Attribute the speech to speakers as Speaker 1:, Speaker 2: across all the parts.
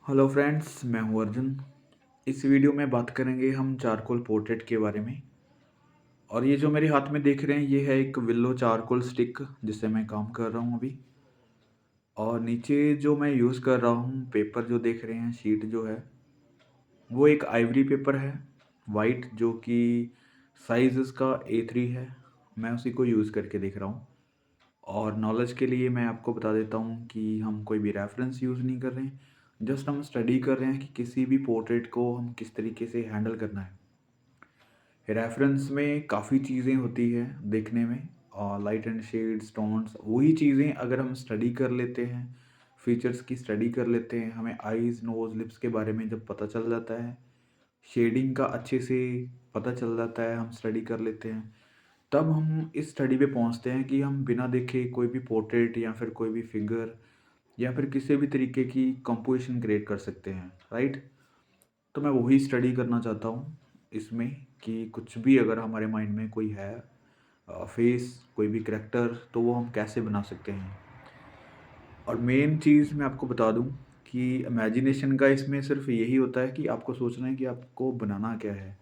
Speaker 1: Hello friends, मैं हूं अर्जुन। इस वीडियो में बात करेंगे हम चारकोल पोर्ट्रेट के बारे में। और ये जो मेरे हाथ में देख रहे हैं, ये है एक विलो चारकोल स्टिक जिससे मैं काम कर रहा हूं अभी। और नीचे जो मैं यूज़ कर रहा हूं, पेपर जो देख रहे हैं, शीट जो है, वो एक आइवरी पेपर है, वाइट, जो कि साइज़ इसका A3 है। मैं उसी को यूज़ करके देख रहा हूँ। और नॉलेज के लिए मैं आपको बता देता हूँ कि हम कोई भी रेफरेंस यूज़ नहीं कर रहे हैं। जस्ट हम स्टडी कर रहे हैं कि किसी भी पोर्ट्रेट को हम किस तरीके से हैंडल करना है। रेफरेंस में काफ़ी चीज़ें होती हैं देखने में, और लाइट एंड शेड, स्टोन्स, वही चीज़ें अगर हम स्टडी कर लेते हैं, फीचर्स की स्टडी कर लेते हैं, हमें आईज़, नोज़, लिप्स के बारे में जब पता चल जाता है, शेडिंग का अच्छे से पता चल जाता है, हम स्टडी कर लेते हैं, तब हम इस स्टडी पे पहुंचते हैं कि हम बिना देखे कोई भी पोर्ट्रेट या फिर कोई भी फिगर या फिर किसी भी तरीके की कंपोजिशन क्रिएट कर सकते हैं, राइट। तो मैं वही स्टडी करना चाहता हूँ इसमें, कि कुछ भी अगर हमारे माइंड में कोई है, फेस, कोई भी करेक्टर, तो वो हम कैसे बना सकते हैं। और मेन चीज़ मैं आपको बता दूँ कि इमेजिनेशन का इसमें सिर्फ यही होता है कि आपको सोचना है कि आपको बनाना क्या है।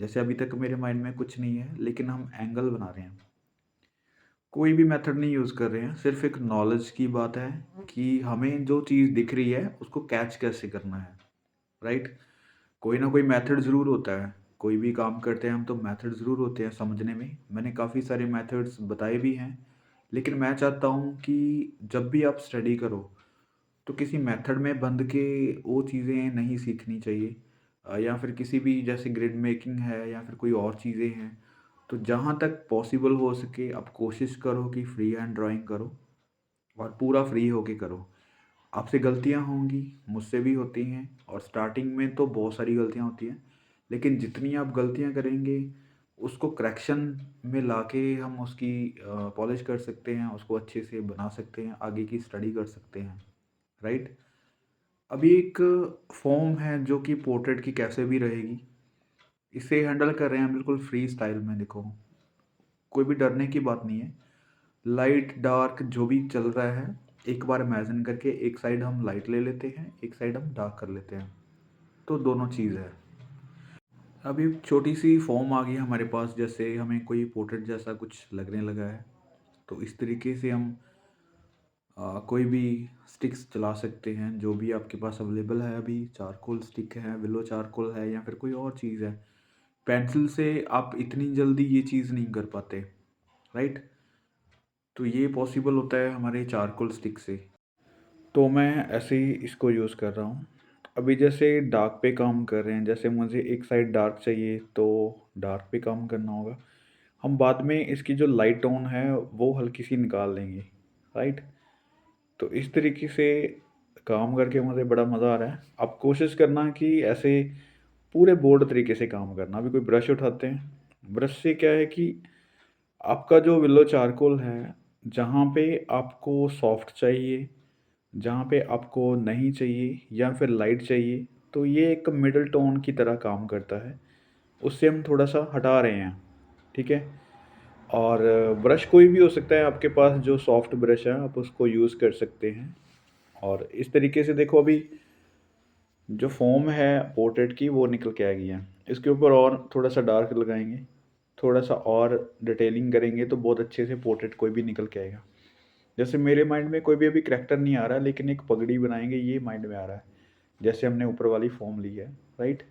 Speaker 1: जैसे अभी तक मेरे माइंड में कुछ नहीं है, लेकिन हम एंगल बना रहे हैं, कोई भी मेथड नहीं यूज़ कर रहे हैं, सिर्फ एक नॉलेज की बात है कि हमें जो चीज़ दिख रही है उसको कैच कैसे करना है, राइट। कोई ना कोई मेथड ज़रूर होता है, कोई भी काम करते हैं हम तो मेथड ज़रूर होते हैं समझने में। मैंने काफ़ी सारे मेथड्स बताए भी हैं, लेकिन मैं चाहता हूँ कि जब भी आप स्टडी करो तो किसी मेथड में बंध के वो चीज़ें नहीं सीखनी चाहिए। या फिर किसी भी, जैसे ग्रिड मेकिंग है या फिर कोई और चीज़ें हैं, तो जहाँ तक पॉसिबल हो सके आप कोशिश करो कि फ्री हैंड ड्राइंग करो, और पूरा फ्री होके करो। आपसे गलतियाँ होंगी, मुझसे भी होती हैं, और स्टार्टिंग में तो बहुत सारी गलतियाँ होती हैं, लेकिन जितनी आप गलतियाँ करेंगे उसको करेक्शन में लाके हम उसकी पॉलिश कर सकते हैं, उसको अच्छे से बना सकते हैं, आगे की स्टडी कर सकते हैं, राइट। अभी एक फॉर्म है जो कि पोर्ट्रेट की कैसे भी रहेगी, इसे हैंडल कर रहे हैं बिल्कुल फ्री स्टाइल में। देखो, कोई भी डरने की बात नहीं है। लाइट डार्क जो भी चल रहा है, एक बार इमेजिन करके एक साइड हम लाइट ले लेते हैं, एक साइड हम डार्क कर लेते हैं, तो दोनों चीज़ है। अभी छोटी सी फॉर्म आ गई हमारे पास, जैसे हमें कोई पोर्ट्रेट जैसा कुछ लगने लगा है, तो इस तरीके से हम कोई भी स्टिक्स चला सकते हैं जो भी आपके पास अवेलेबल है। अभी चारकोल स्टिक है, विलो चारकोल है, या फिर कोई और चीज़ है। पेंसिल से आप इतनी जल्दी ये चीज़ नहीं कर पाते, राइट। तो ये पॉसिबल होता है हमारे चारकोल स्टिक से। तो मैं ऐसे ही इसको यूज़ कर रहा हूँ। अभी जैसे डार्क पे काम कर रहे हैं, जैसे मुझे एक साइड डार्क चाहिए तो डार्क पे काम करना होगा। हम बाद में इसकी जो लाइट टोन है वो हल्की सी निकाल लेंगे, राइट। तो इस तरीके से काम करके मुझे बड़ा मज़ा आ रहा है। आप कोशिश करना कि ऐसे पूरे बोल्ड तरीके से काम करना। अभी कोई ब्रश उठाते हैं, ब्रश से क्या है कि आपका जो विलो चारकोल है, जहाँ पे आपको सॉफ्ट चाहिए, जहाँ पे आपको नहीं चाहिए या फिर लाइट चाहिए, तो ये एक मिडल टोन की तरह काम करता है। उससे हम थोड़ा-सा हटा रहे हैं, ठीक है? और ब्रश कोई भी हो सकता है आपके पास, जो सॉफ्ट ब्रश है आप उसको यूज़ कर सकते हैं। और इस तरीके से देखो, अभी जो फ़ोम है पोर्ट्रेट की वो निकल के आ गई है। इसके ऊपर और थोड़ा-सा डार्क लगाएँगे, थोड़ा-सा और डिटेलिंग करेंगे तो बहुत अच्छे से पोर्ट्रेट कोई भी निकल के आएगा। जैसे मेरे माइंड में कोई भी अभी करैक्टर नहीं आ रहा, लेकिन एक पगड़ी बनाएँगे ये माइंड में आ रहा है। जैसे हमने ऊपर वाली फ़ॉर्म ली है, राइट?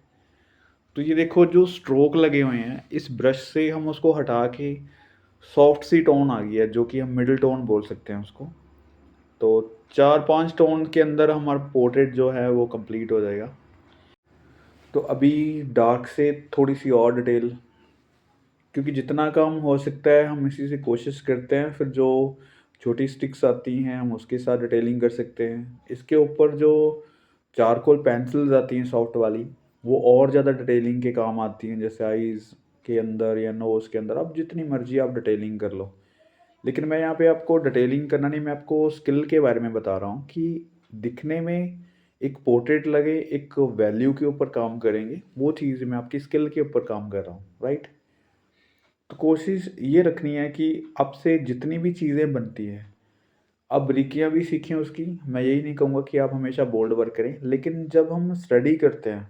Speaker 1: तो ये देखो, जो स्ट्रोक लगे हुए हैं, इस ब्रश से हम उसको हटा के सॉफ्ट सी टोन आ गई है, जो कि हम मिडल टोन बोल सकते हैं उसको। तो 4-5 टोन के अंदर हमारा पोर्ट्रेट जो है वो कंप्लीट हो जाएगा। तो अभी डार्क से थोड़ी-सी और डिटेल, क्योंकि जितना कम हो सकता है हम इसी से कोशिश करते हैं। फिर जो छोटी स्टिक्स आती हैं हम उसके साथ डिटेलिंग कर सकते हैं। इसके ऊपर जो चारकोल पेंसिल्स आती हैं सॉफ्ट वाली, वो और ज़्यादा डिटेलिंग के काम आती हैं, जैसे आईज़ के अंदर या नोज़ के अंदर। अब जितनी मर्ज़ी आप डिटेलिंग कर लो। लेकिन मैं यहाँ पे आपको डिटेलिंग करना नहीं, मैं आपको स्किल के बारे में बता रहा हूँ कि दिखने में एक पोर्ट्रेट लगे, एक वैल्यू के ऊपर काम करेंगे, वो चीज़ मैं आपकी स्किल के ऊपर काम कर रहा हूँ, राइट। तो कोशिश ये रखनी है कि आपसे जितनी भी चीज़ें बनती हैं, अब बारीकियाँ भी सीखें उसकी, मैं यही नहीं कहूँगा कि आप हमेशा बोल्ड वर्क करें, लेकिन जब हम स्टडी करते हैं,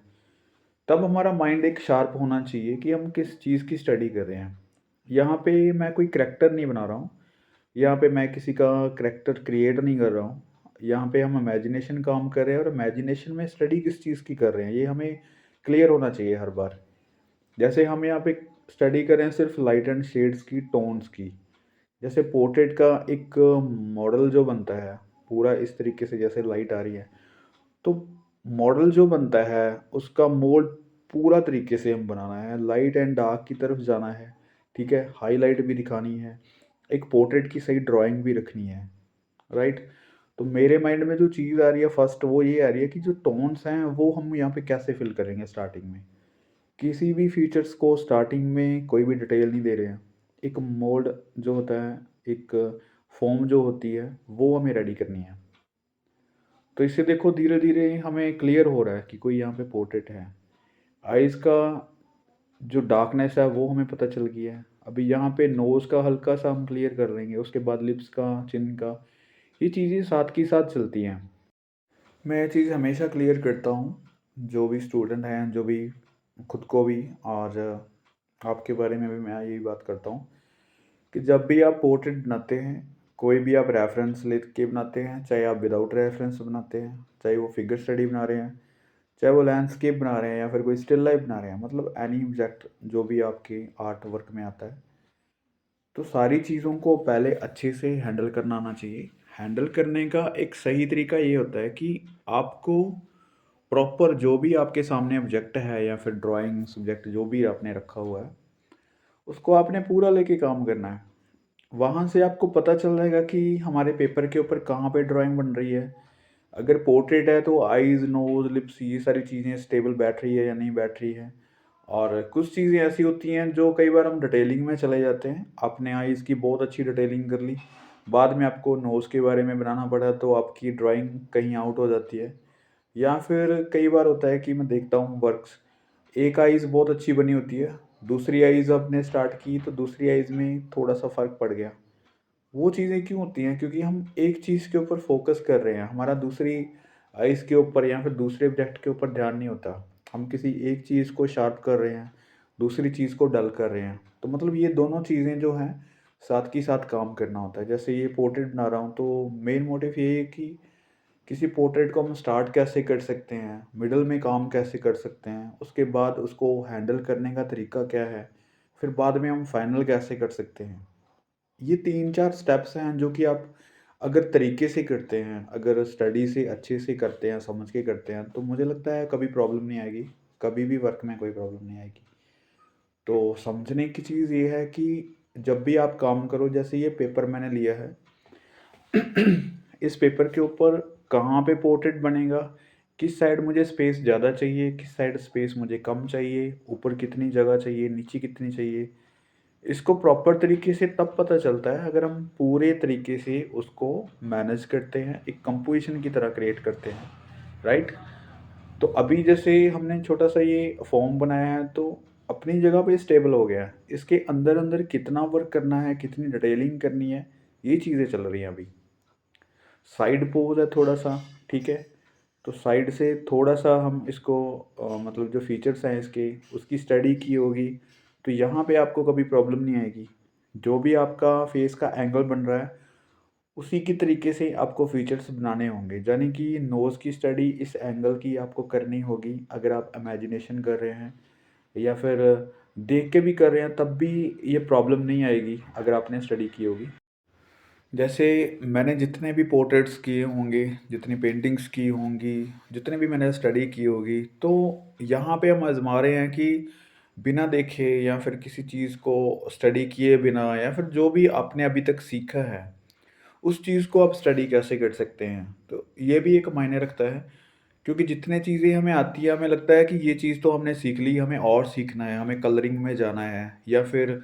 Speaker 1: तब हमारा माइंड एक शार्प होना चाहिए कि हम किस चीज़ की स्टडी कर रहे हैं। यहाँ पे मैं कोई करैक्टर नहीं बना रहा हूँ, यहाँ पे मैं किसी का करैक्टर क्रिएट नहीं कर रहा हूँ। यहाँ पे हम इमेजिनेशन काम कर रहे हैं और इमेजिनेशन में स्टडी किस चीज़ की कर रहे हैं, ये हमें क्लियर होना चाहिए हर बार। जैसे हम यहाँ पे स्टडी कर रहे हैं सिर्फ लाइट एंड शेड्स की, टोन्स की। जैसे पोर्ट्रेट का एक मॉडल जो बनता है पूरा इस तरीके से, जैसे लाइट आ रही है, तो मॉडल जो बनता है उसका मोल्ड पूरा तरीके से हम बनाना है, लाइट एंड डार्क की तरफ जाना है, ठीक है, हाईलाइट भी दिखानी है, एक पोर्ट्रेट की सही ड्राइंग भी रखनी है, राइट। तो मेरे माइंड में जो चीज़ आ रही है फर्स्ट, वो ये आ रही है कि जो टोन्स हैं वो हम यहाँ पे कैसे फिल करेंगे स्टार्टिंग में। किसी भी फीचर्स को स्टार्टिंग में कोई भी डिटेल नहीं दे रहे हैं, एक मोल्ड जो होता है, एक फॉर्म जो होती है, वो हमें रेडी करनी है। तो इससे देखो धीरे धीरे हमें क्लियर हो रहा है कि कोई यहाँ पे पोर्ट्रेट है। आइज़ का जो डार्कनेस है वो हमें पता चल गया है। अभी यहाँ पे नोज़ का हल्का सा हम क्लियर कर लेंगे, उसके बाद लिप्स का, चिन का, ये चीज़ें साथ की साथ चलती हैं। मैं ये चीज़ हमेशा क्लियर करता हूँ, जो भी स्टूडेंट हैं, जो भी खुद को भी, और आपके बारे में भी मैं यही बात करता हूँ कि जब भी आप पोर्ट्रेट बनाते हैं, कोई भी आप रेफरेंस लेके बनाते हैं, चाहे आप विदाउट रेफरेंस बनाते हैं, चाहे वो फिगर स्टडी बना रहे हैं, चाहे वो लैंडस्केप बना रहे हैं, या फिर कोई स्टिल लाइफ बना रहे हैं, मतलब एनी ऑब्जेक्ट जो भी आपके आर्ट वर्क में आता है, तो सारी चीज़ों को पहले अच्छे से हैंडल करना आना चाहिए। हैंडल करने का एक सही तरीका ये होता है कि आपको प्रॉपर जो भी आपके सामने ऑब्जेक्ट है या फिर ड्राइंग सब्जेक्ट जो भी आपने रखा हुआ है, उसको आपने पूरा लेके काम करना है। वहाँ से आपको पता चल जाएगा कि हमारे पेपर के ऊपर कहाँ पे ड्राइंग बन रही है। अगर पोर्ट्रेट है तो आईज़, नोज़, लिप्स, ये सारी चीज़ें स्टेबल बैठ रही है या नहीं बैठ रही है। और कुछ चीज़ें ऐसी होती हैं जो कई बार हम डिटेलिंग में चले जाते हैं। आपने आईज़ की बहुत अच्छी डिटेलिंग कर ली, बाद में आपको नोज़ के बारे में बनाना पड़ा तो आपकी ड्राइंग कहीं आउट हो जाती है। या फिर कई बार होता है कि मैं देखता हूँ वर्क्स, एक आइज़ बहुत अच्छी बनी होती है, दूसरी आइज़ आपने स्टार्ट की तो दूसरी आइज़ में थोड़ा-सा फ़र्क पड़ गया। वो चीज़ें क्यों होती हैं? क्योंकि हम एक चीज़ के ऊपर फ़ोकस कर रहे हैं, हमारा दूसरी आइज़ के ऊपर या फिर दूसरे ऑब्जेक्ट के ऊपर ध्यान नहीं होता। हम किसी एक चीज़ को शार्प कर रहे हैं, दूसरी चीज़ को डल कर रहे हैं। तो मतलब ये दोनों चीज़ें जो हैं, साथ की साथ काम करना होता है। जैसे ये पोर्ट्रेट बना रहा हूँ तो मेन मोटिव ये है कि किसी पोर्ट्रेट को हम स्टार्ट कैसे कर सकते हैं, मिडल में काम कैसे कर सकते हैं, उसके बाद उसको हैंडल करने का तरीका क्या है, फिर बाद में हम फाइनल कैसे कर सकते हैं। ये 3-4 स्टेप्स हैं जो कि आप अगर तरीके से करते हैं, अगर स्टडी से अच्छे से करते हैं, समझ के करते हैं, तो मुझे लगता है कभी प्रॉब्लम नहीं आएगी, कभी भी वर्क में कोई प्रॉब्लम नहीं आएगी। तो समझने की चीज़ ये है कि जब भी आप काम करो, जैसे ये पेपर मैंने लिया है, इस पेपर के ऊपर कहाँ पे पोर्ट्रेट बनेगा, किस साइड मुझे स्पेस ज़्यादा चाहिए, किस साइड स्पेस मुझे कम चाहिए, ऊपर कितनी जगह चाहिए, नीचे कितनी चाहिए, इसको प्रॉपर तरीके से तब पता चलता है अगर हम पूरे तरीके से उसको मैनेज करते हैं, एक कंपोज़िशन की तरह क्रिएट करते हैं, राइट? तो अभी जैसे हमने छोटा-सा ये फॉर्म बनाया है तो अपनी जगह पे स्टेबल हो गया है। इसके अंदर-अंदर कितना वर्क करना है, कितनी डिटेलिंग करनी है, ये चीज़ें चल रही हैं अभी। साइड पोज़ है थोड़ा-सा, ठीक है? तो साइड से थोड़ा-सा हम इसको मतलब जो फीचर्स हैं इसके, उसकी स्टडी की होगी, तो यहाँ पे आपको कभी प्रॉब्लम नहीं आएगी। जो भी आपका फेस का एंगल बन रहा है, उसी की तरीके से आपको फीचर्स बनाने होंगे। यानी कि नोज़ की स्टडी इस एंगल की आपको करनी होगी अगर आप इमेजिनेशन कर रहे हैं, या फिर देख के भी कर रहे हैं तब भी ये प्रॉब्लम नहीं आएगी अगर आपने स्टडी की होगी। जैसे मैंने जितने भी पोर्ट्रेट्स किए होंगे, जितनी पेंटिंग्स की होंगी, जितने भी मैंने स्टडी की होगी, तो यहाँ पे हम आज़मा रहे हैं कि बिना देखे या फिर किसी चीज़ को स्टडी किए बिना, या फिर जो भी आपने अभी तक सीखा है, उस चीज़ को आप स्टडी कैसे कर सकते हैं। तो ये भी एक मायने रखता है, क्योंकि जितने चीज़ें हमें आती है, हमें लगता है कि ये चीज़ तो हमने सीख ली, हमें और सीखना है, हमें कलरिंग में जाना है, या फिर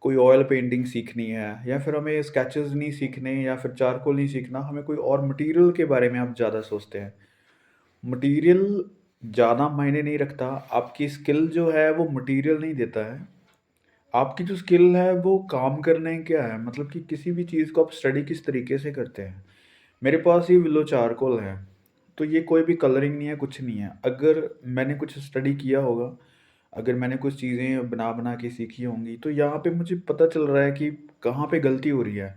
Speaker 1: कोई ऑयल पेंटिंग सीखनी है, या फिर हमें स्केचेस नहीं सीखने, या फिर चारकोल नहीं सीखना, हमें कोई और मटेरियल के बारे में आप ज़्यादा सोचते हैं। मटेरियल ज़्यादा मायने नहीं रखता, आपकी स्किल जो है वो मटेरियल नहीं देता है। आपकी जो स्किल है वो काम करने क्या है, मतलब कि किसी भी चीज़ को आप स्टडी किस तरीके से करते हैं। मेरे पास ये विलो चारकोल है, तो ये कोई भी कलरिंग नहीं है, कुछ नहीं है। अगर मैंने कुछ स्टडी किया होगा, अगर मैंने कुछ चीज़ें बना-बना के सीखी होंगी, तो यहाँ पे मुझे पता चल रहा है कि कहाँ पे गलती हो रही है,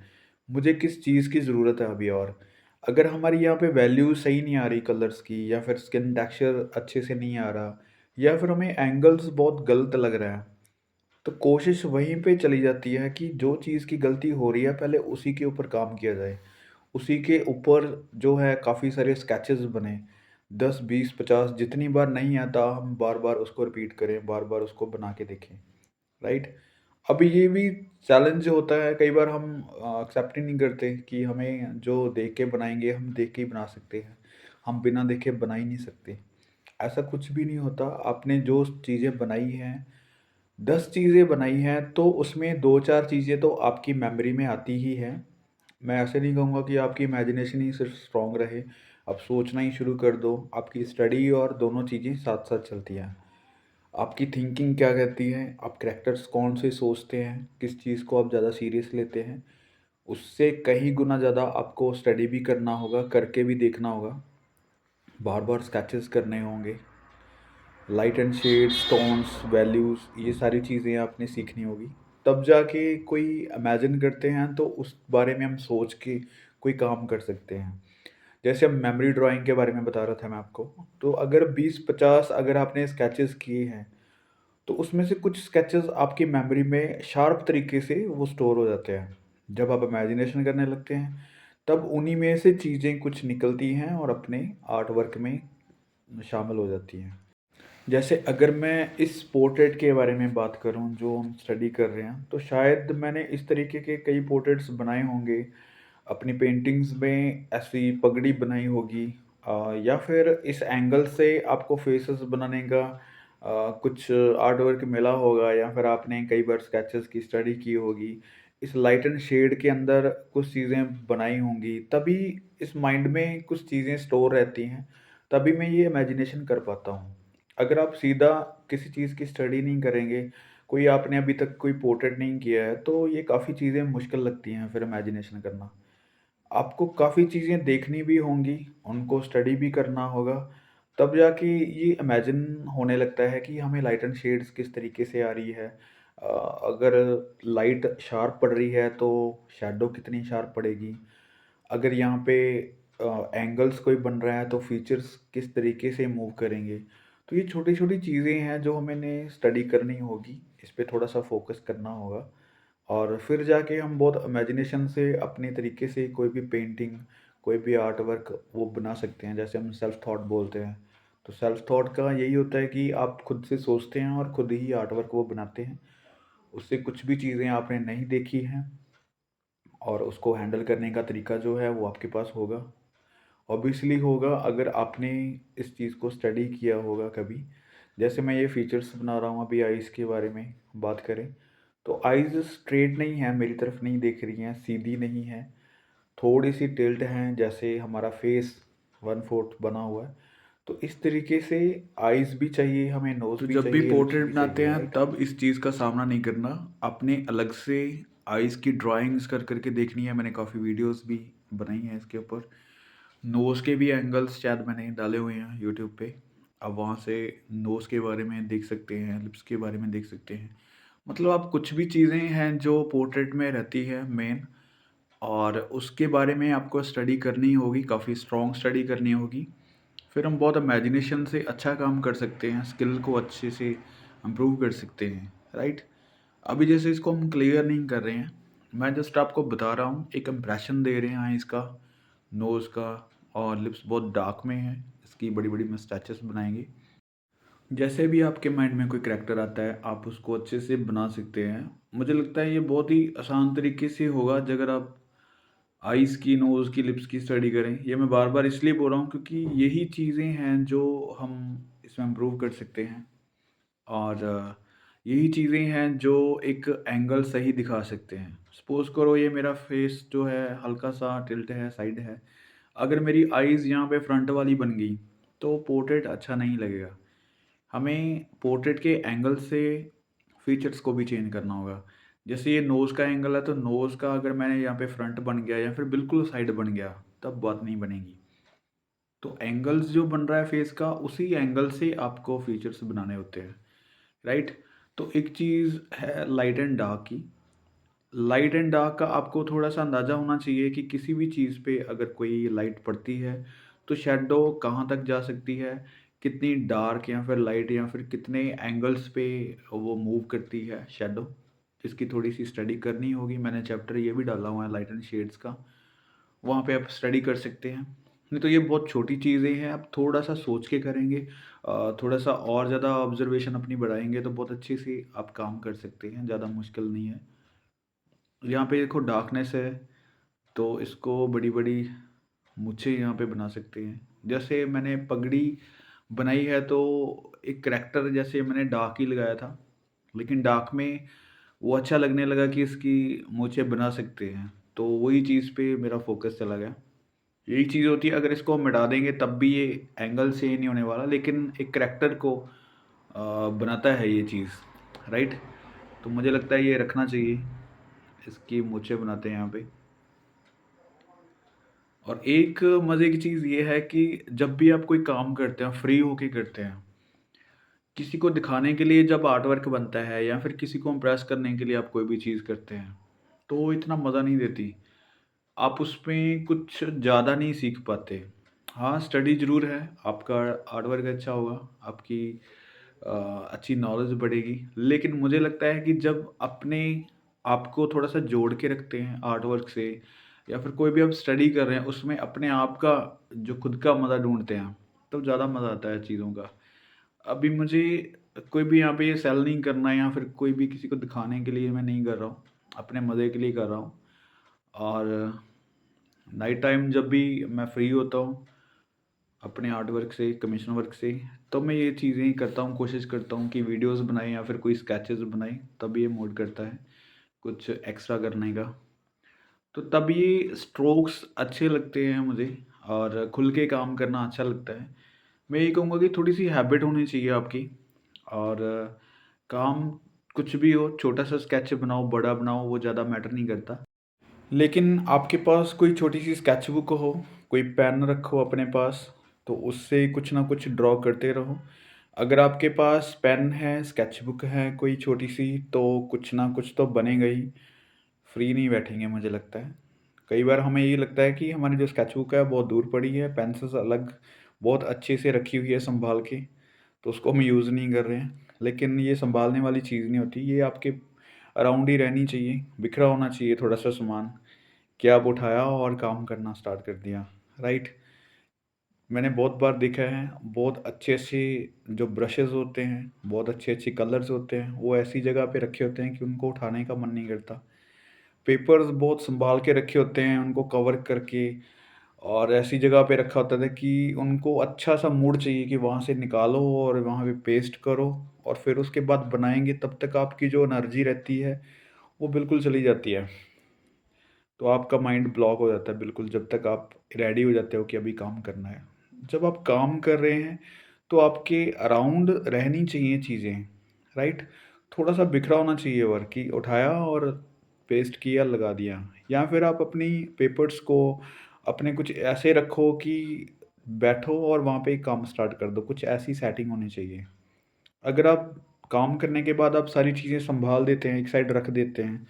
Speaker 1: मुझे किस चीज़ की ज़रूरत है अभी और। अगर हमारी यहाँ पे वैल्यू सही नहीं आ रही कलर्स की, या फिर स्किन टेक्सचर अच्छे से नहीं आ रहा, या फिर हमें एंगल्स बहुत गलत लग रहा है, तो कोशिश वहीं पे चली जाती है कि जो चीज़ की गलती हो रही है पहले उसी के ऊपर काम किया जाए। उसी के ऊपर जो है काफ़ी सारे स्केचेस बने, 10, 20, 50 जितनी बार नहीं आता हम बार-बार उसको रिपीट करें, बार-बार उसको बना के देखें, राइट? अब ये भी चैलेंज होता है, कई बार हम एक्सेप्ट ही नहीं करते कि हमें जो देख के बनाएँगे हम देख के ही बना सकते हैं। हम बिना देखे बना ही नहीं सकते। ऐसा कुछ भी नहीं होता, आपने जो चीज़ें बनाई हैं, 10 चीज़ें बनाई हैं तो उसमें 2-4 चीज़ें तो आपकी मेमोरी में आती ही हैं। मैं ऐसे नहीं कहूँगा कि आपकी इमेजिनेशन ही सिर्फ स्ट्रॉन्ग रहे, आप सोचना ही शुरू कर दो, आपकी स्टडी और दोनों चीज़ें साथ-साथ चलती हैं। आपकी थिंकिंग क्या कहती है, आप कैरेक्टर्स कौन से सोचते हैं, किस चीज़ को आप ज़्यादा सीरियस लेते हैं, उससे कहीं गुना ज़्यादा आपको स्टडी भी करना होगा, करके भी देखना होगा, बार-बार स्केचेस करने होंगे। Light and shades, tones, values, ये सारी चीज़ें आपने सीखनी होगी। तब जाके कोई इमेजिन करते हैं तो उस बारे में हम सोच के कोई काम कर सकते हैं। जैसे अब मेमोरी ड्राइंग के बारे में बता रहा था मैं आपको, तो अगर 20-50 अगर आपने स्केचेस किए हैं, तो उसमें से कुछ स्केचेस आपकी मेमोरी में शार्प तरीके से वो स्टोर हो जाते हैं। जब आप इमेजिनेशन करने लगते हैं, तब उन्हीं में से चीज़ें कुछ निकलती हैं और अपने आर्ट वर्क में शामिल हो जाती हैं। जैसे अगर मैं इस पोर्ट्रेट के बारे में बात करूँ जो हम स्टडी कर रहे हैं, तो शायद मैंने इस तरीके के कई पोर्ट्रेट्स बनाए होंगे। अपनी पेंटिंग्स में ऐसी पगड़ी बनाई होगी, या फिर इस एंगल से आपको फेसेस बनाने का कुछ आर्ट वर्क मिला होगा, या फिर आपने कई बार स्केचेस की स्टडी की होगी। इस लाइट एंड शेड के अंदर कुछ चीज़ें बनाई होंगी, तभी इस माइंड में कुछ चीज़ें स्टोर रहती हैं, तभी मैं ये इमेजिनेशन कर पाता हूँ। अगर आप सीधा किसी चीज़ की स्टडी नहीं करेंगे, कोई आपने अभी तक कोई पोर्ट्रेट नहीं किया है, तो ये काफ़ी चीज़ें मुश्किल लगती हैं फिर इमेजिनेशन करना। आपको काफ़ी चीज़ें देखनी भी होंगी, उनको स्टडी भी करना होगा, तब जाके ये इमेजिन होने लगता है कि हमें लाइट एंड शेड्स किस तरीके से आ रही है। अगर लाइट शार्प पड़ रही है, तो शैडो कितनी शार्प पड़ेगी। अगर यहाँ पे एंगल्स कोई बन रहा है, तो फीचर्स किस तरीके से मूव करेंगे। तो ये छोटी-छोटी चीज़ें हैं जो हमें स्टडी करनी होगी, इस पे थोड़ा-सा फ़ोकस करना होगा, और फिर जाके हम बहुत इमेजिनेशन से अपने तरीके से कोई भी पेंटिंग, कोई भी आर्ट वर्क वो बना सकते हैं, जैसे हम सेल्फ थॉट बोलते हैं। तो सेल्फ थॉट का यही होता है कि आप खुद से सोचते हैं और खुद ही आर्ट वर्क वो बनाते हैं। उससे कुछ भी चीज़ें आपने नहीं देखी हैं और उसको हैंडल करने का तरीका जो है वो आपके पास होगा। ऑब्वियसली होगा अगर आपने इस चीज़ को स्टडी किया होगा कभी। जैसे मैं ये फीचर्स बना रहा हूँ अभी आइज़ के बारे में बात करें, तो आइज़ स्ट्रेट नहीं है, मेरी तरफ नहीं देख रही हैं, सीधी नहीं है, थोड़ी-सी टिल्ट हैं, जैसे हमारा फेस 1/4 बना हुआ है। तो इस तरीके से आइज़ भी चाहिए हमें, नोज़
Speaker 2: तो
Speaker 1: भी
Speaker 2: जब भी
Speaker 1: चाहिए, लिप्स
Speaker 2: पोर्ट्रेट
Speaker 1: भी
Speaker 2: बनाते
Speaker 1: चाहिए,
Speaker 2: हैं
Speaker 1: राइट?
Speaker 2: तब इस चीज़ का सामना नहीं करना, आपने अलग से आइज़ की ड्राइंग्स कर के देखनी है। मैंने काफ़ी वीडियोस भी बनाई हैं इसके ऊपर। नोज़ के भी एंगल्स शायद मैंने डाले हुए हैं यूट्यूब पे। आप वहाँ से नोज़ के बारे में देख सकते हैं, लिप्स के बारे में देख सकते हैं। मतलब आप कुछ भी चीज़ें हैं जो पोर्ट्रेट में रहती है मेन, और उसके बारे में आपको स्टडी करनी होगी, काफ़ी स्ट्रॉन्ग स्टडी करनी होगी। फिर हम बहुत इमेजिनेशन से अच्छा काम कर सकते हैं, स्किल को अच्छे से इम्प्रूव कर सकते हैं, राइट? अभी जैसे इसको हम क्लियर नहीं कर रहे हैं, मैं जस्ट आपको बता रहा हूँ, एक इम्प्रेशन दे रहे हैं आइज़ का, नोज़ का, और लिप्स बहुत डार्क में है, इसकी बड़ी-बड़ी मस्टैचेस बनाएँगे। जैसे भी आपके माइंड में कोई करैक्टर आता है, आप उसको अच्छे से बना सकते हैं। मुझे लगता है ये बहुत ही आसान तरीके से होगा अगर आप आइज़ की, नोज़ की, लिप्स की स्टडी करें। ये मैं बार-बार इसलिए बोल रहा हूँ क्योंकि यही चीज़ें हैं जो हम इसमें इम्प्रूव कर सकते हैं, और यही चीज़ें हैं जो एक एंगल सही दिखा सकते हैं। सपोज़ करो ये मेरा फेस जो है हल्का-सा टिल्ट है, साइड है। अगर मेरी आइज़ यहाँ पे फ्रंट वाली बन गई, तो पोर्ट्रेट अच्छा नहीं लगेगा। हमें पोर्ट्रेट के एंगल से
Speaker 1: फीचर्स को भी चेंज करना होगा। जैसे ये नोज़ का एंगल है, तो नोज़ का अगर मैंने यहाँ पे फ्रंट बन गया या फिर बिल्कुल साइड बन गया, तब बात नहीं बनेगी। तो एंगल्स जो बन रहा है फेस का, उसी एंगल से आपको फीचर्स बनाने होते हैं, राइट? तो एक चीज़ है लाइट एंड डार्क की। लाइट एंड डार्क का आपको थोड़ा-सा अंदाज़ा होना चाहिए कि किसी भी चीज़ पे अगर कोई लाइट पड़ती है, तो शैडो कहाँ तक जा सकती है, कितनी डार्क या फिर लाइट या फिर कितने एंगल्स पे वो मूव करती है शैडो। इसकी थोड़ी-सी स्टडी करनी होगी। मैंने चैप्टर ये भी डाला हुआ है लाइट एंड शेड्स का, वहाँ पे आप स्टडी कर सकते हैं। नहीं तो ये बहुत छोटी चीज़ें हैं, आप थोड़ा-सा सोच के करेंगे, थोड़ा-सा और ज़्यादा ऑब्ज़र्वेशन अपनी बढ़ाएँगे तो बहुत अच्छे से आप काम कर सकते हैं, ज़्यादा मुश्किल नहीं है। यहाँ पे देखो डार्कनेस है, तो इसको बड़ी-बड़ी मूंछें यहाँ पे बना सकते हैं। जैसे मैंने पगड़ी बनाई है, तो एक करैक्टर जैसे मैंने डार्क ही लगाया था, लेकिन डार्क में वो अच्छा लगने लगा कि इसकी मूंछें बना सकते हैं, तो वही चीज़ पे मेरा फ़ोकस चला गया। यही चीज़ होती है, अगर इसको हम मिटा देंगे तब भी ये एंगल सही नहीं होने वाला, लेकिन एक करैक्टर को बनाता है ये चीज़, राइट? तो मुझे लगता है ये रखना चाहिए, इसकी मूंछें बनाते हैं यहाँ पे। और एक मज़े की चीज़ ये है कि जब भी आप कोई काम करते हैं, फ्री होके करते हैं, किसी को दिखाने के लिए जब आर्ट वर्क बनता है या फिर किसी को इम्प्रेस करने के लिए आप कोई भी चीज़ करते हैं, तो इतना मज़ा नहीं देती। आप उसमें कुछ ज़्यादा नहीं सीख पाते। हाँ, स्टडी ज़रूर है, आपका आर्ट वर्क अच्छा होगा, आपकी अच्छी नॉलेज बढ़ेगी। लेकिन मुझे लगता है कि जब अपने आप को थोड़ा-सा जोड़ के रखते हैं आर्ट वर्क से, या फिर कोई भी आप स्टडी कर रहे हैं, उसमें अपने आप का जो खुद का मज़ा ढूँढते हैं, तब ज़्यादा मज़ा आता है चीज़ों का। अभी मुझे कोई भी यहाँ पे ये सेल नहीं करना है या फिर कोई भी किसी को दिखाने के लिए मैं नहीं कर रहा हूँ, अपने मज़े के लिए कर रहा हूँ। और नाइट टाइम जब भी मैं फ्री होता हूँ अपने आर्ट वर्क से, कमीशन वर्क से, तो मैं ये चीज़ें ही करता हूँ, कोशिश करता हूँ कि वीडियोस बनाएँ या फिर कोई स्केचेस बनाएँ, तब ये मूड करता है कुछ एक्स्ट्रा करने का। तो तब ये स्ट्रोक्स अच्छे लगते हैं मुझे और खुल के काम करना अच्छा लगता है। मैं ये कहूँगा कि थोड़ी-सी हैबिट होनी चाहिए आपकी, और काम कुछ भी हो, छोटा-सा स्केच बनाओ, बड़ा बनाओ, वो ज़्यादा मैटर नहीं करता। लेकिन आपके पास कोई छोटी-सी स्केच बुक हो, कोई पेन रखो अपने पास, तो उससे कुछ ना कुछ ड्रॉ करते रहो। अगर आपके पास पेन है, स्केच बुक है कोई छोटी-सी, तो कुछ ना कुछ तो बनेगा ही। फ्री नहीं बैठेंगे मुझे लगता है। कई बार हमें ये लगता है कि हमारी जो स्केच बुक है बहुत दूर पड़ी है, पेंसिल्स अलग बहुत अच्छे से रखी हुई है सँभाल के, तो उसको हम यूज़ नहीं कर रहे हैं। लेकिन ये सँभालने वाली चीज़ नहीं होती, ये आपके अराउंड ही रहनी चाहिए, बिखरा होना चाहिए थोड़ा-सा सामान, कि आप उठाया और काम करना स्टार्ट कर दिया, राइट? मैंने बहुत बार देखा है, बहुत अच्छे-अच्छे जो ब्रशेज़ होते हैं, बहुत अच्छे-अच्छे कलर्स होते हैं, वो ऐसी जगह पे रखे होते हैं कि उनको उठाने का मन नहीं करता। पेपर्स बहुत सँभाल के रखे होते हैं, उनको कवर करके, और ऐसी जगह पे रखा होता था कि उनको अच्छा-सा मूड चाहिए कि वहाँ से निकालो और वहाँ पे पेस्ट करो, और फिर उसके बाद बनाएँगे, तब तक आपकी जो एनर्जी रहती है, वो बिल्कुल चली जाती है। तो आपका माइंड ब्लॉक हो जाता है बिल्कुल, जब तक आप रेडी हो जाते हो कि अभी काम करना है। जब आप काम कर रहे हैं, तो आपके अराउंड रहनी चाहिए चीज़ें, राइट? थोड़ा-सा बिखरा होना चाहिए वर्क, कि उठाया और पेस्ट किया, लगा दिया। या फिर आप अपनी पेपर्स को अपने कुछ ऐसे रखो कि बैठो और वहाँ पे काम स्टार्ट कर दो, कुछ ऐसी सेटिंग होनी चाहिए। अगर आप काम करने के बाद आप सारी चीज़ें सँभाल देते हैं, एक साइड रख देते हैं,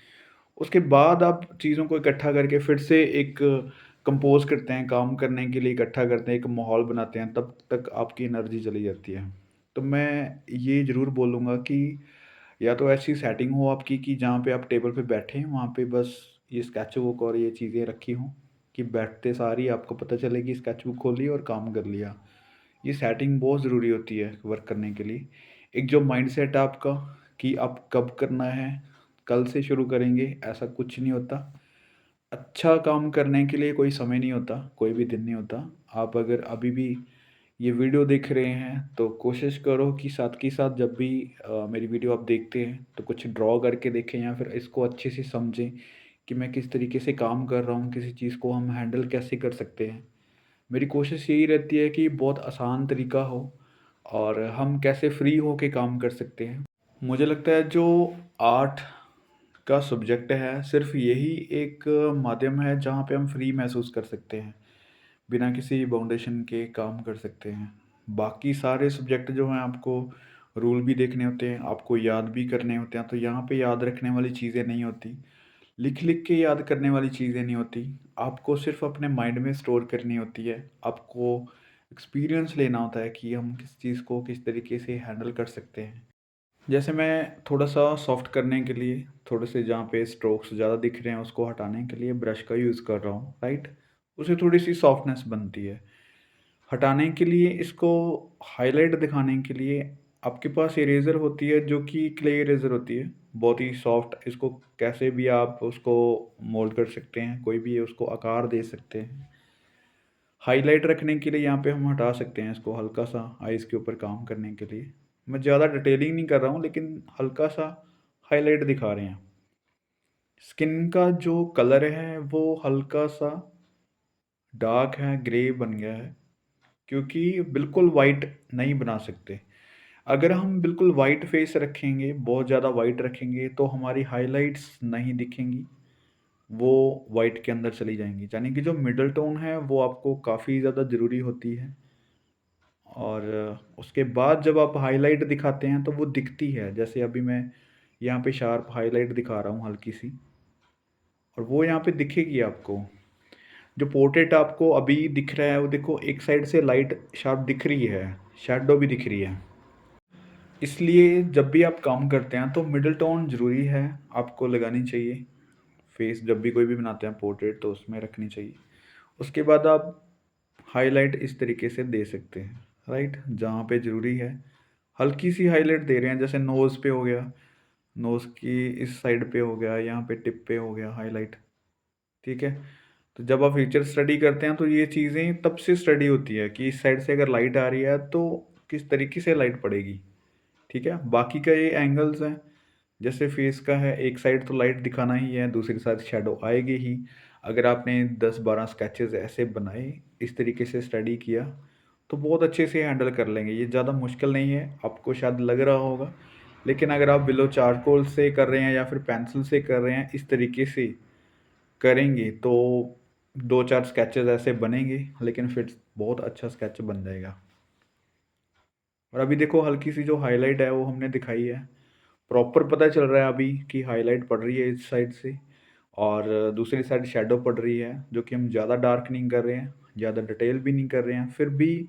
Speaker 1: उसके बाद आप चीज़ों को इकट्ठा करके फिर से एक कंपोज़ करते हैं, काम करने के लिए इकट्ठा करते हैं, एक माहौल बनाते हैं, तब तक आपकी एनर्जी चली जाती है। तो मैं ये ज़रूर बोलूँगा कि या तो ऐसी सेटिंग हो आपकी कि जहाँ पे आप टेबल पे बैठे हैं, वहाँ पे बस ये स्केच बुक और ये चीज़ें रखी हों, कि बैठते सार ही आपको पता चले कि स्केच बुक खोली और काम कर लिया। ये सेटिंग बहुत ज़रूरी होती है वर्क करने के लिए। एक जो माइंडसेट है आपका कि अब कब करना है, कल से शुरू करेंगे, ऐसा कुछ नहीं होता। अच्छा काम करने के लिए कोई समय नहीं होता, कोई भी दिन नहीं होता। आप अगर अभी भी ये वीडियो देख रहे हैं, तो कोशिश करो कि साथ के साथ जब भी मेरी वीडियो आप देखते हैं, तो कुछ ड्रॉ करके देखें या फिर इसको अच्छे से समझें कि मैं किस तरीके से काम कर रहा हूँ, किसी चीज़ को हम हैंडल कैसे कर सकते हैं। मेरी कोशिश यही रहती है कि बहुत आसान तरीका हो और हम कैसे फ्री होके काम कर सकते हैं। मुझे लगता है जो आर्ट का सब्जेक्ट है, सिर्फ़ यही एक माध्यम है जहाँ पे हम फ्री महसूस कर सकते हैं, बिना किसी बाउंडेशन के काम कर सकते हैं। बाकी सारे सब्जेक्ट जो हैं आपको रूल भी देखने होते हैं, आपको याद भी करने होते हैं, तो यहाँ पे याद रखने वाली चीज़ें नहीं होती। लिख-लिख के याद करने वाली चीज़ें नहीं होती। आपको सिर्फ़ अपने माइंड में स्टोर करनी होती है। आपको एक्सपीरियंस लेना होता है कि हम किस चीज़ को किस तरीके से हैंडल कर सकते हैं। जैसे मैं थोड़ा-सा सॉफ्ट करने के लिए, थोड़े से जहाँ पे स्ट्रोक्स ज़्यादा दिख रहे हैं उसको हटाने के लिए ब्रश का यूज़ कर रहा हूँ, राइट? उससे थोड़ी-सी सॉफ्टनेस बनती है। हटाने के लिए इसको हाइलाइट दिखाने के लिए आपके पास इरेज़र होती है जो कि क्ले इरेज़र होती है, बहुत ही सॉफ्ट। इसको कैसे भी आप उसको मोल्ड कर सकते हैं, कोई भी उसको आकार दे सकते हैं। हाइलाइट रखने के लिए यहाँ पे हम हटा सकते हैं इसको हल्का-सा आइज़ के ऊपर काम करने के लिए। मैं ज़्यादा डिटेलिंग नहीं कर रहा हूँ लेकिन हल्का-सा हाइलाइट दिखा रहे हैं। स्किन का जो कलर है वो हल्का-सा डार्क है, ग्रे बन गया है क्योंकि बिल्कुल व्हाइट नहीं बना सकते। अगर हम बिल्कुल व्हाइट फेस रखेंगे, बहुत ज़्यादा व्हाइट रखेंगे तो हमारी हाइलाइट्स नहीं दिखेंगी, वो व्हाइट के अंदर चली जाएँगी। यानी कि जो मिडल टोन है वो आपको काफ़ी ज़्यादा ज़रूरी होती है। और उसके बाद जब आप हाइलाइट दिखाते हैं तो वो दिखती है। जैसे अभी मैं यहाँ पे शार्प हाइलाइट दिखा रहा हूँ हल्की-सी और वो यहाँ पे दिखेगी आपको। जो पोर्ट्रेट आपको अभी दिख रहा है वो देखो एक साइड से लाइट शार्प दिख रही है, शैडो भी दिख रही है। इसलिए जब भी आप काम करते हैं तो मिडल टोन ज़रूरी है, आपको लगानी चाहिए। फेस जब भी कोई भी बनाते हैं पोर्ट्रेट तो उसमें रखनी चाहिए। उसके बाद आप हाइलाइट इस तरीके से दे सकते हैं, राइट? जहाँ पे ज़रूरी है, हल्की-सी हाइलाइट दे रहे हैं जैसे नोज़ पे हो गया, नोज़ की इस साइड पे हो गया, यहाँ पे टिप पे हो गया हाइलाइट, ठीक है? तो जब आप फीचर स्टडी करते हैं तो ये चीज़ें तब से स्टडी होती है कि इस साइड से अगर लाइट आ रही है तो किस तरीके से लाइट पड़ेगी, ठीक है? बाकी का ये एंगल्स हैं, जैसे फेस का है एक साइड तो लाइट दिखाना ही है, दूसरी साइड शैडो आएगी ही। अगर आपने 10-12 स्केचेस ऐसे बनाए, इस तरीके से स्टडी किया, तो बहुत अच्छे से हैंडल कर लेंगे। ये ज़्यादा मुश्किल नहीं है, आपको शायद लग रहा होगा, लेकिन अगर आप बिलो चारकोल से कर रहे हैं या फिर पेंसिल से कर रहे हैं, इस तरीके से करेंगे तो 2-4 स्केचेस ऐसे बनेंगे, लेकिन फिर बहुत अच्छा स्केच बन जाएगा। और अभी देखो हल्की-सी जो हाइलाइट है वो हमने दिखाई है। प्रॉपर पता चल रहा है अभी कि हाइलाइट पड़ रही है इस साइड से और दूसरी साइड शैडो पड़ रही है, जो कि हम ज़्यादा डार्क नहीं कर रहे हैं, ज़्यादा डिटेल भी नहीं कर रहे हैं, फिर भी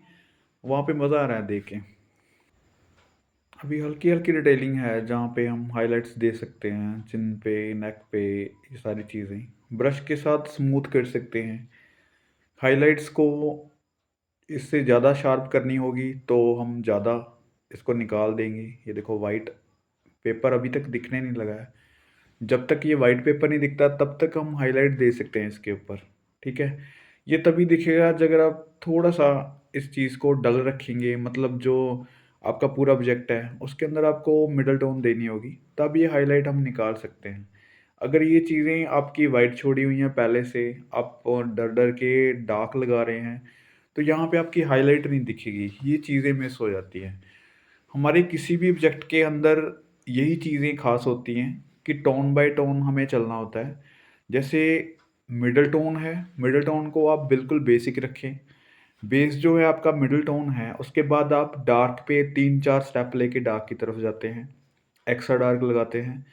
Speaker 1: वहाँ पे मज़ा आ रहा है देख के। अभी हल्की-हल्की डिटेलिंग है जहाँ पे हम हाइलाइट्स दे सकते हैं, चिन पे, नेक पे, ये सारी चीज़ें। ब्रश के साथ स्मूथ कर सकते हैं। हाइलाइट्स को इससे ज़्यादा शार्प करनी होगी तो हम ज़्यादा इसको निकाल देंगे। ये देखो व्हाइट पेपर अभी तक दिखने नहीं लगा है। जब तक ये व्हाइट पेपर नहीं दिखता तब तक हम हाइलाइट दे सकते हैं इसके ऊपर, ठीक है? ये तभी दिखेगा अगर आप थोड़ा-सा इस चीज़ को डल रखेंगे, मतलब जो आपका पूरा ऑब्जेक्ट है उसके अंदर आपको मिडल टोन देनी होगी, तब ये हाइलाइट हम निकाल सकते हैं। अगर ये चीज़ें आपकी व्हाइट छोड़ी हुई हैं पहले से, आप डर-डर के डार्क लगा रहे हैं, तो यहाँ पे आपकी हाइलाइट नहीं दिखेगी, ये चीज़ें मिस हो जाती हैं। हमारे किसी भी ऑब्जेक्ट के अंदर यही चीज़ें ख़ास होती हैं कि टोन बाय टोन हमें चलना होता है। जैसे मिडल टोन है, मिडल टोन को आप बिल्कुल बेसिक रखें। बेस जो है आपका मिडल टोन है, उसके बाद आप डार्क पे 3-4 स्टेप लेके डार्क की तरफ जाते हैं, एक्स्ट्रा डार्क लगाते हैं,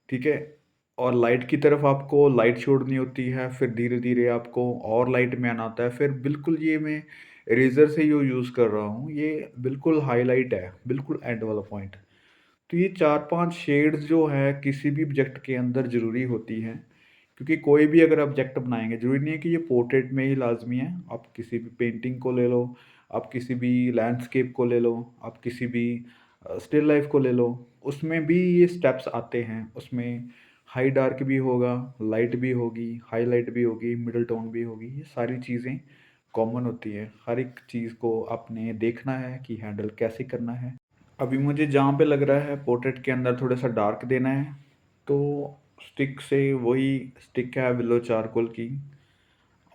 Speaker 1: ठीक है? और लाइट की तरफ आपको लाइट छोड़नी होती है, फिर धीरे-धीरे आपको और लाइट में आना होता है, फिर बिल्कुल ये मैं इरेज़र से जो यूज़ कर रहा हूँ, ये बिल्कुल हाइलाइट है, बिल्कुल एंड वाला पॉइंट। तो ये 4-5 शेड्स जो है किसी भी ऑब्जेक्ट के अंदर ज़रूरी होती हैं, क्योंकि कोई भी अगर ऑब्जेक्ट बनाएँगे, ज़रूरी नहीं है कि ये पोर्ट्रेट में ही लाज़मी है, आप किसी भी पेंटिंग को ले लो, आप किसी भी लैंडस्केप को ले लो, आप किसी भी स्टिल लाइफ़ को ले लो, उसमें भी ये स्टेप्स आते हैं, उसमें हाई डार्क भी होगा, लाइट भी होगी, हाइलाइट भी होगी, मिडल टोन भी होगी, ये सारी चीज़ें कॉमन होती है। हर एक चीज़ को आपने देखना है कि हैंडल कैसे करना है। अभी मुझे जहाँ पे लग रहा है पोर्ट्रेट के अंदर थोड़ा-सा डार्क देना है, तो स्टिक से वही स्टिक है विलो चारकोल की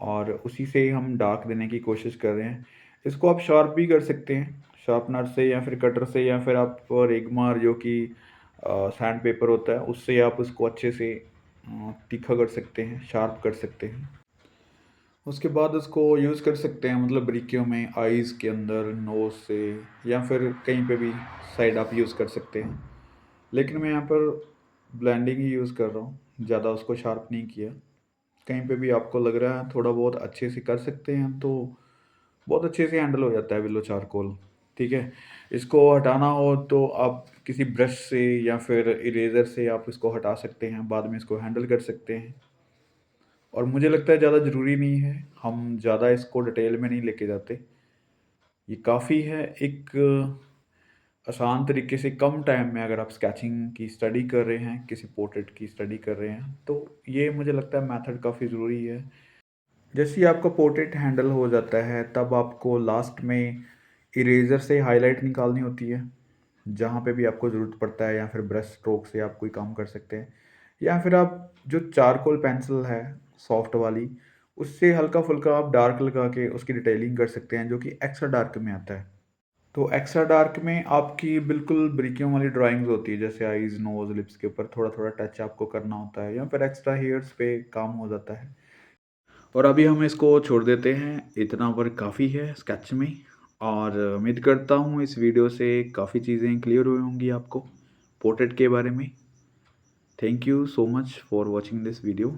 Speaker 1: और उसी से हम डार्क देने की कोशिश कर रहे हैं। इसको आप शार्प भी कर सकते हैं, शार्पनर से या फिर कटर से या फिर आप रेगमार जो कि सैंड पेपर होता है, उससे आप उसको अच्छे से तीखा कर सकते हैं, शार्प कर सकते हैं। उसके बाद उसको यूज़ कर सकते हैं, मतलब बारीकियों में, आईज़ के अंदर, नोज़ से, या फिर कहीं पे भी साइड आप यूज़ कर सकते हैं। लेकिन मैं यहाँ पर ब्लेंडिंग ही यूज़ कर रहा हूँ, ज़्यादा उसको शार्प नहीं किया। कहीं पे भी आपको लग रहा है थोड़ा बहुत अच्छे से कर सकते हैं, तो बहुत अच्छे से हैंडल हो जाता है विलो चारकोल, ठीक है। इसको हटाना हो तो आप किसी ब्रश से या फिर इरेज़र से आप इसको हटा सकते हैं, बाद में इसको हैंडल कर सकते हैं। और मुझे लगता है ज़्यादा ज़रूरी नहीं है, हम ज़्यादा इसको डिटेल में नहीं लेके जाते। ये काफ़ी है एक आसान तरीके से कम टाइम में, अगर आप स्केचिंग की स्टडी कर रहे हैं, किसी पोर्ट्रेट की स्टडी कर रहे हैं, तो ये मुझे लगता है मेथड काफ़ी ज़रूरी है। जैसे ही आपका पोर्ट्रेट हैंडल हो जाता है, तब आपको लास्ट में इरेज़र से हाइलाइट निकालनी होती है, जहाँ पे भी आपको ज़रूरत पड़ता है, या फिर ब्रश स्ट्रोक से आप कोई काम कर सकते हैं। या फिर आप जो चारकोल पेंसिल है, सॉफ्ट वाली, उससे हल्का-फुल्का आप डार्क लगा के उसकी डिटेलिंग कर सकते हैं, जो कि एक्स्ट्रा डार्क में आता है। तो एक्स्ट्रा डार्क में आपकी बिल्कुल बारीकियों वाली ड्राइंग्स होती है, जैसे आईज़, नोज़, लिप्स के ऊपर थोड़ा-थोड़ा टच आपको करना होता है, या फिर एक्स्ट्रा हेयर्स पे काम हो जाता है। और अभी हम इसको छोड़ देते हैं, इतना वर्क काफ़ी है स्केच में। और उम्मीद करता हूँ इस वीडियो से काफ़ी चीज़ें क्लियर हुई होंगी आपको पोर्ट्रेट के बारे में। Thank you so much for watching this video.